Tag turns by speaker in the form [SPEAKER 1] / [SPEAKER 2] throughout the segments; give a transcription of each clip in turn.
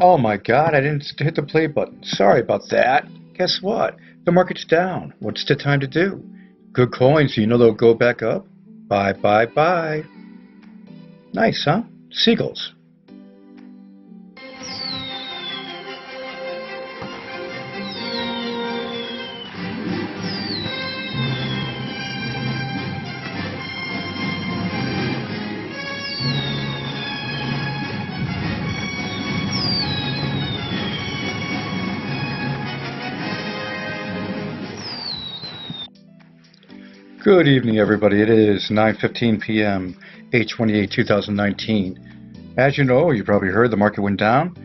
[SPEAKER 1] Oh my God, I didn't hit the play button. Sorry about that. Guess what? The market's down. What's the time to do? Good coins, you know they'll go back up. Buy, buy, buy. Nice, huh? Seagulls. Good evening, everybody. It is 9:15 p.m., 8/28/2019. As you know, you probably heard the market went down.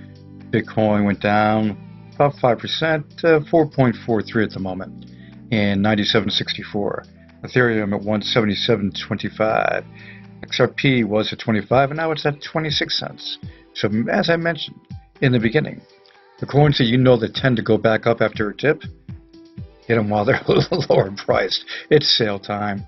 [SPEAKER 1] Bitcoin went down about 5%, 4.43 at the moment, and 97.64. Ethereum at 177.25. XRP was at 25, and now it's at 26 cents. So, as I mentioned in the beginning, the coins that you know that tend to go back up after a dip, get them while they're a little lower priced. It's sale time.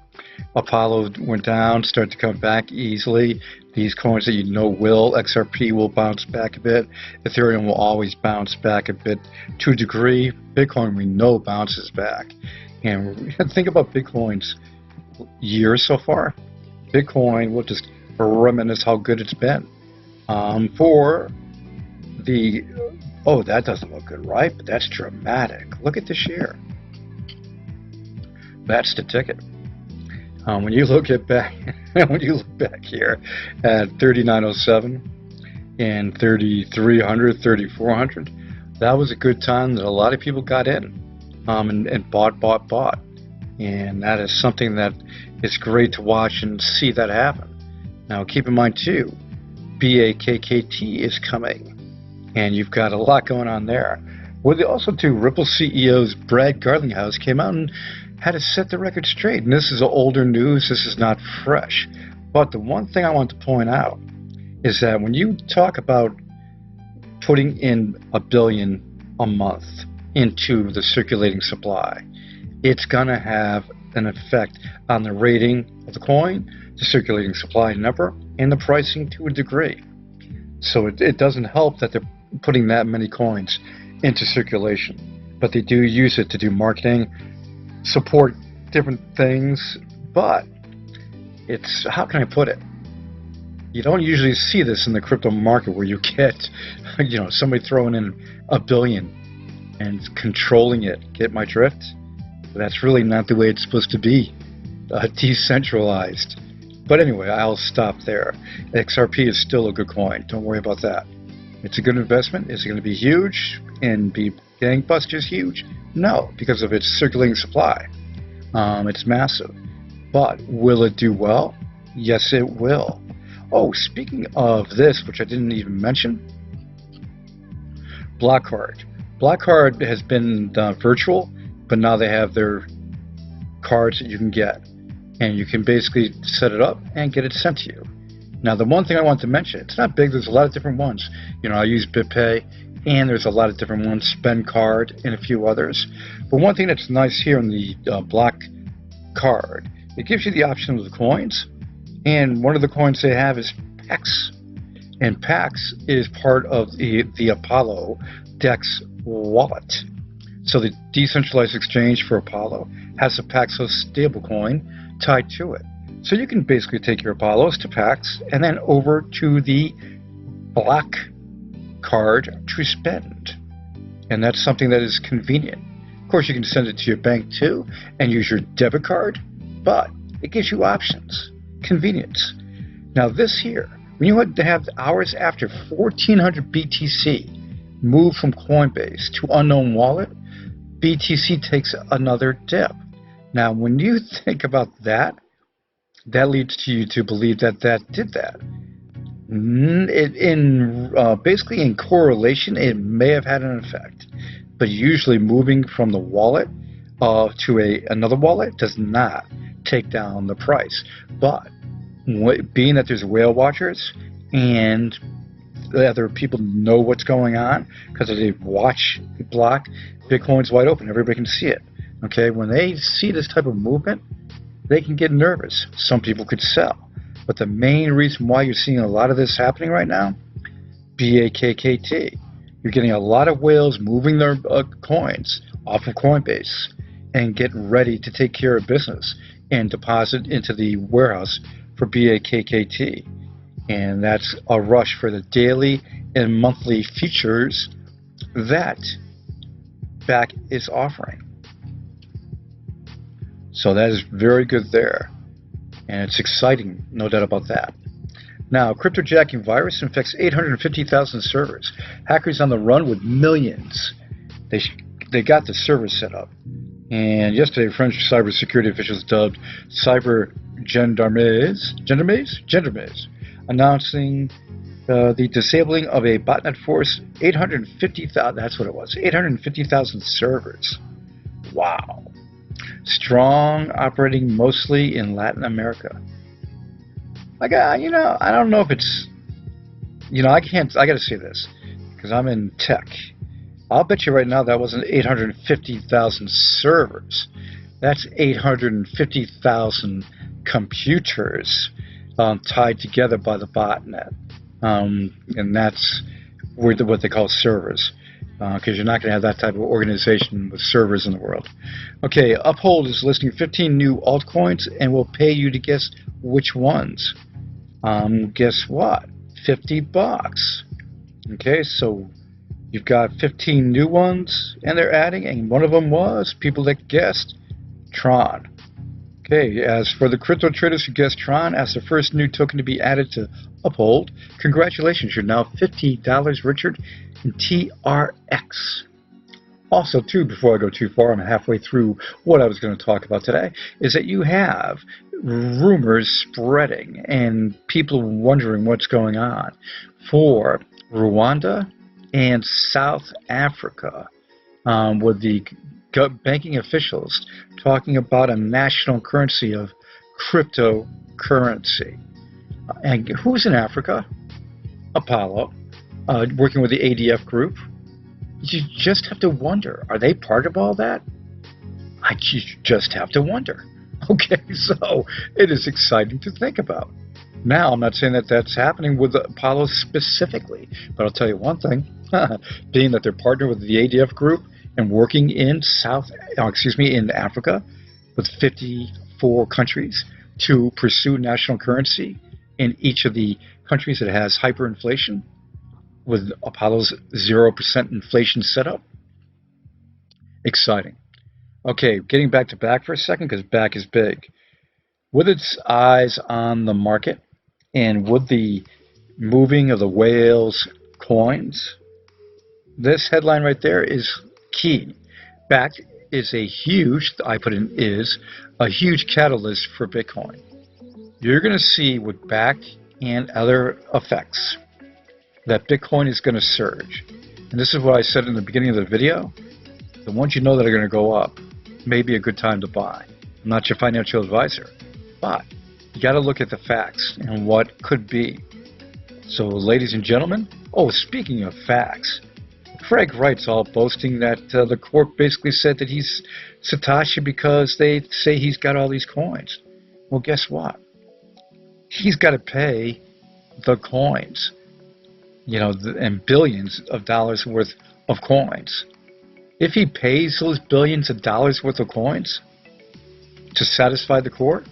[SPEAKER 1] Apollo went down, started to come back easily. These coins that you know will, XRP will bounce back a bit. Ethereum will always bounce back a bit to a degree. Bitcoin we know bounces back. And think about Bitcoin's years so far. Bitcoin, we'll just reminisce how good it's been. For the, oh, that doesn't look good, right? But that's dramatic. Look at this year. That's the ticket. When you look back here at 3907 and 3300, 3400, that was a good time that a lot of people got in and bought. And that is something that is great to watch and see that happen. Now keep in mind too, BAKKT is coming, and you've got a lot going on there. Well, also too, Ripple CEO's Brad Garlinghouse came out and had to set the record straight. And this is older news. This is not fresh. But the one thing I want to point out is that when you talk about putting in $1 billion a month into the circulating supply, it's going to have an effect on the rating of the coin, the circulating supply number, and the pricing to a degree. So it doesn't help that they're putting that many coins into circulation. But they do use it to do marketing, support different things, but it's, how can I put it? You don't usually see this in the crypto market where you get, somebody throwing in $1 billion and controlling it. Get my drift? That's really not the way it's supposed to be. Decentralized. But anyway, I'll stop there. XRP is still a good coin. Don't worry about that. It's a good investment. Is it going to be huge and be gangbusters huge? No, because of its circulating supply. It's massive. But will it do well? Yes, it will. Oh, speaking of this, which I didn't even mention, Blackcard. Blackcard has been virtual, but now they have their cards that you can get. And you can basically set it up and get it sent to you. Now, the one thing I want to mention, it's not big. There's a lot of different ones. I use BitPay, and there's a lot of different ones, Spend Card, and a few others. But one thing that's nice here in the Black Card, it gives you the option of the coins, and one of the coins they have is PAX. And PAX is part of the Apollo DEX wallet. So the decentralized exchange for Apollo has a Paxos stablecoin tied to it. So you can basically take your Apollos to PAX and then over to the Black Card to spend. And that's something that is convenient. Of course, you can send it to your bank too and use your debit card, but it gives you options, convenience. Now this here, when you have hours after 1400 BTC move from Coinbase to unknown wallet, BTC takes another dip. Now, when you think about that, that leads to you to believe that did that. Basically in correlation, it may have had an effect, but usually moving from the wallet to another wallet does not take down the price. But being that there's whale watchers and other people know what's going on because they watch block, Bitcoin's wide open. Everybody can see it. Okay, when they see this type of movement, they can get nervous. Some people could sell. But the main reason why you're seeing a lot of this happening right now, BAKKT. You're getting a lot of whales moving their coins off of Coinbase and getting ready to take care of business and deposit into the warehouse for BAKKT. And that's a rush for the daily and monthly features that Bakkt is offering. So that is very good there. And it's exciting, no doubt about that. Now, cryptojacking virus infects 850,000 servers. Hackers on the run with millions. They got the servers set up. And yesterday, French cybersecurity officials dubbed cyber gendarmes announcing the disabling of a botnet force. 850,000. That's what it was. 850,000 servers. Wow. Strong, operating mostly in Latin America. I don't know if it's, I gotta say this, because I'm in tech. I'll bet you right now that wasn't 850,000 servers. That's 850,000 computers tied together by the botnet. And that's what they call servers. Because you're not going to have that type of organization with servers in the world. Okay, Uphold is listing 15 new altcoins and will pay you to guess which ones. Guess what? $50. Okay, so you've got 15 new ones, and they're adding, and one of them was, people that guessed, Tron. Okay, as for the crypto traders who guessed Tron as the first new token to be added to Uphold, congratulations, you're now $50 richer in TRX. Also, too, before I go too far, I'm halfway through what I was going to talk about today, is that you have rumors spreading and people wondering what's going on for Rwanda and South Africa, with the banking officials talking about a national currency of cryptocurrency. And who's in Africa? Apollo, working with the ADF group. You just have to wonder, are they part of all that? I just have to wonder. Okay, so it is exciting to think about. Now, I'm not saying that that's happening with Apollo specifically, but I'll tell you one thing, being that they're partnered with the ADF group and working in in Africa with 54 countries to pursue national currency in each of the countries that has hyperinflation, with Apollo's 0% inflation setup. Exciting. Okay, getting back to Bakkt for a second, because Bakkt is big. With its eyes on the market and with the moving of the whales' coins, this headline right there is key. Bakkt is a huge catalyst for Bitcoin. You're going to see with Bakkt and other effects that Bitcoin is going to surge. And this is what I said in the beginning of the video. The ones you know that are going to go up may be a good time to buy. I'm not your financial advisor, but you got to look at the facts and what could be. So, ladies and gentlemen, speaking of facts, Craig Wright's all boasting that the court basically said that he's Satoshi because they say he's got all these coins. Well, guess what? He's got to pay the coins. And billions of dollars worth of coins. If he pays those billions of dollars worth of coins to satisfy the court,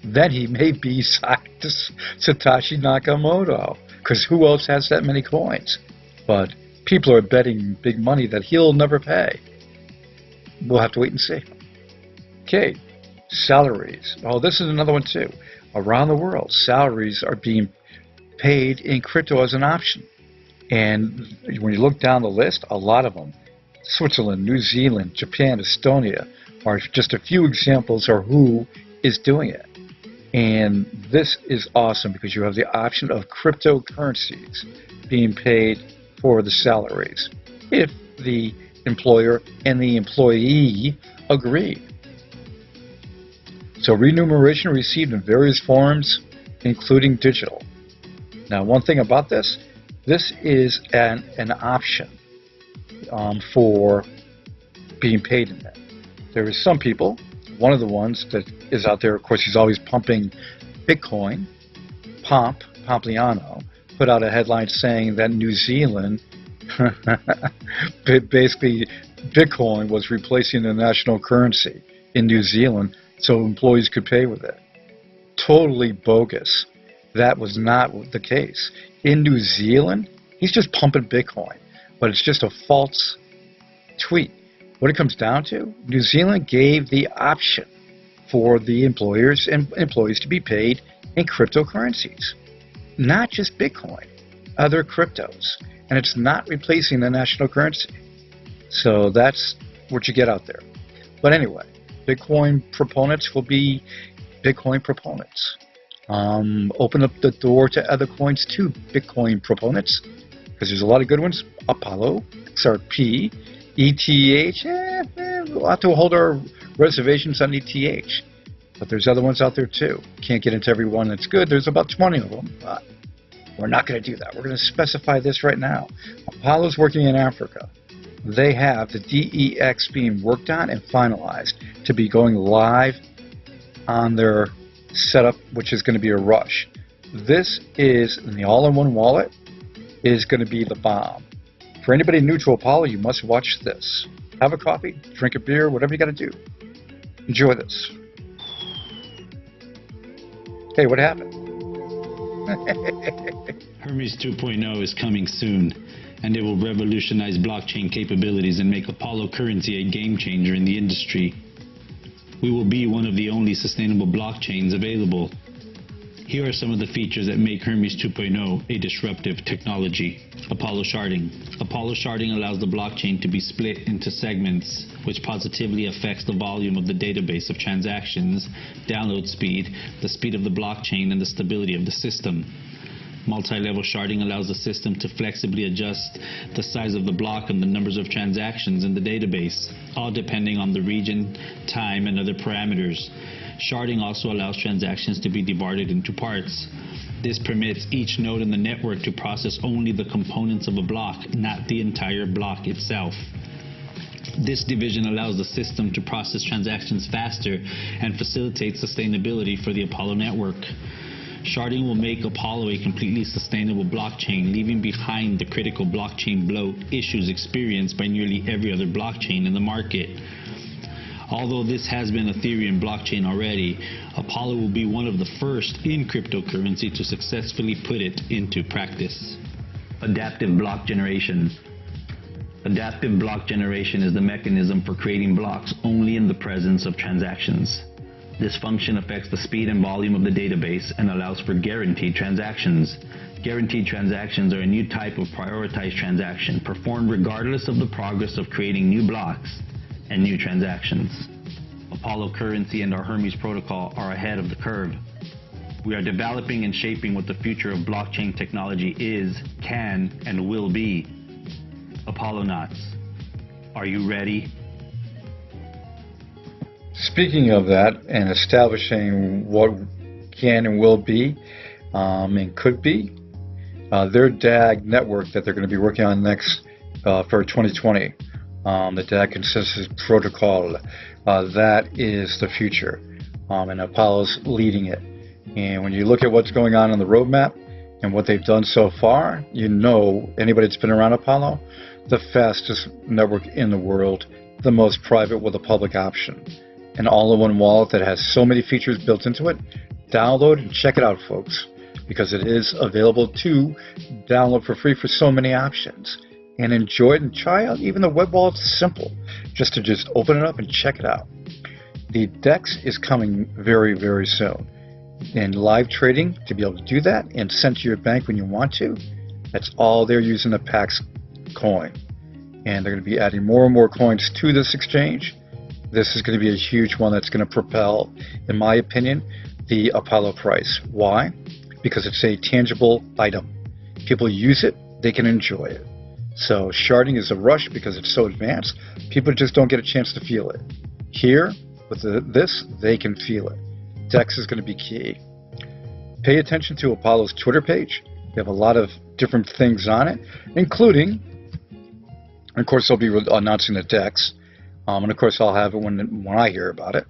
[SPEAKER 1] then he may be Satoshi Nakamoto, because who else has that many coins? But people are betting big money that he'll never pay. We'll have to wait and see. Okay, salaries. This is another one too. Around the world, salaries are being paid in crypto as an option. And when you look down the list, a lot of them, Switzerland, New Zealand, Japan, Estonia, are just a few examples of who is doing it. And this is awesome because you have the option of cryptocurrencies being paid for the salaries if the employer and the employee agree. So remuneration received in various forms, including digital. Now, one thing about this is an option for being paid in that. There is some people, one of the ones that is out there, of course, he's always pumping Bitcoin, Pompliano, put out a headline saying that New Zealand Basically, Bitcoin was replacing the national currency in New Zealand so employees could pay with it. Totally bogus. That was not the case. In New Zealand, he's just pumping Bitcoin, but it's just a false tweet. What it comes down to, New Zealand gave the option for the employers and employees to be paid in cryptocurrencies, not just Bitcoin, other cryptos. And it's not replacing the national currency. So that's what you get out there. But anyway, Bitcoin proponents will be Bitcoin proponents. Open up the door to other coins too, Bitcoin proponents, because there's a lot of good ones. Apollo, XRP, ETH. We'll have to hold our reservations on ETH. But there's other ones out there too. Can't get into every one that's good. There's about 20 of them. But we're not going to do that. We're going to specify this right now. Apollo's working in Africa. They have the DEX being worked on and finalized to be going live on their setup, which is going to be a rush. This is, in the all-in-one wallet, is going to be the bomb. For anybody new to Apollo, you must watch this. Have a coffee, drink a beer, whatever you got to do. Enjoy this. Hey, what happened?
[SPEAKER 2] Hermes 2.0 is coming soon, and it will revolutionize blockchain capabilities and make Apollo currency a game changer in the industry. We will be one of the only sustainable blockchains available. Here are some of the features that make Hermes 2.0 a disruptive technology. Apollo Sharding. Apollo Sharding allows the blockchain to be split into segments, which positively affects the volume of the database of transactions, download speed, the speed of the blockchain, and the stability of the system. Multi-level sharding allows the system to flexibly adjust the size of the block and the numbers of transactions in the database, all depending on the region, time, and other parameters. Sharding also allows transactions to be divided into parts. This permits each node in the network to process only the components of a block, not the entire block itself. This division allows the system to process transactions faster and facilitates sustainability for the Apollo network. Sharding will make Apollo a completely sustainable blockchain, leaving behind the critical blockchain bloat issues experienced by nearly every other blockchain in the market. Although this has been Ethereum blockchain already, Apollo will be one of the first in cryptocurrency to successfully put it into practice. Adaptive block generation. Adaptive block generation is the mechanism for creating blocks only in the presence of transactions. This function affects the speed and volume of the database and allows for guaranteed transactions. Guaranteed transactions are a new type of prioritized transaction performed regardless of the progress of creating new blocks and new transactions. Apollo currency and our Hermes protocol are ahead of the curve. We are developing and shaping what the future of blockchain technology is, can, and will be. Apollonauts, are you ready?
[SPEAKER 1] Speaking of that and establishing what can and will be and could be, their DAG network that they're going to be working on next for 2020, the DAG Consensus Protocol, that is the future, and Apollo's leading it. And when you look at what's going on the roadmap and what they've done so far, you know, anybody that's been around Apollo, the fastest network in the world, the most private with a public option. An all-in-one wallet that has so many features built into it. Download and check it out, folks, because it is available to download for free for so many options. And enjoy it and try out even the web wallet's simple, just to open it up and check it out. The DEX is coming very, very soon. And live trading, to be able to do that and send to your bank when you want to, that's all they're using the PAX coin. And they're going to be adding more and more coins to this exchange. This is going to be a huge one that's going to propel, in my opinion, the Apollo price. Why? Because it's a tangible item. People use it, they can enjoy it. So sharding is a rush because it's so advanced, people just don't get a chance to feel it. Here, with this, they can feel it. DEX is going to be key. Pay attention to Apollo's Twitter page. They have a lot of different things on it, including, of course, they'll be announcing the DEX. And of course, I'll have it when I hear about it.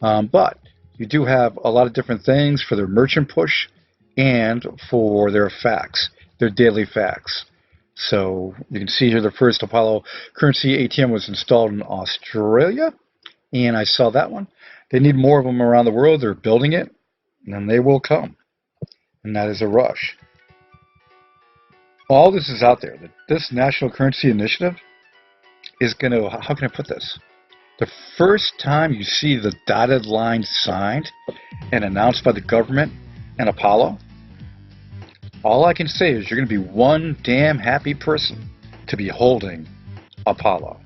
[SPEAKER 1] But you do have a lot of different things for their merchant push and for their facts, their daily facts. So you can see here the first Apollo currency ATM was installed in Australia, and I saw that one. They need more of them around the world. They're building it, and they will come. And that is a rush. All this is out there. This national currency initiative is going to, how can I put this? The first time you see the dotted line signed and announced by the government and Apollo, all I can say is you're going to be one damn happy person to be holding Apollo.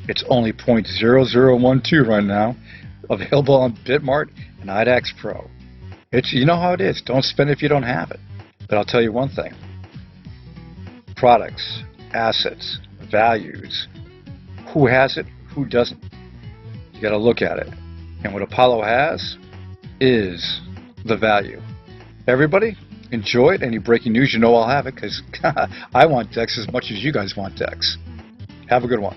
[SPEAKER 1] It's only 0.0012 right now, available on Bitmart and IDAX Pro. You know how it is. Don't spend it if you don't have it. But I'll tell you one thing. Products, assets, values. Who has it? Who doesn't? You got to look at it. And what Apollo has is the value. Everybody, enjoy it. Any breaking news, you know I'll have it, because I want DEX as much as you guys want DEX. Have a good one.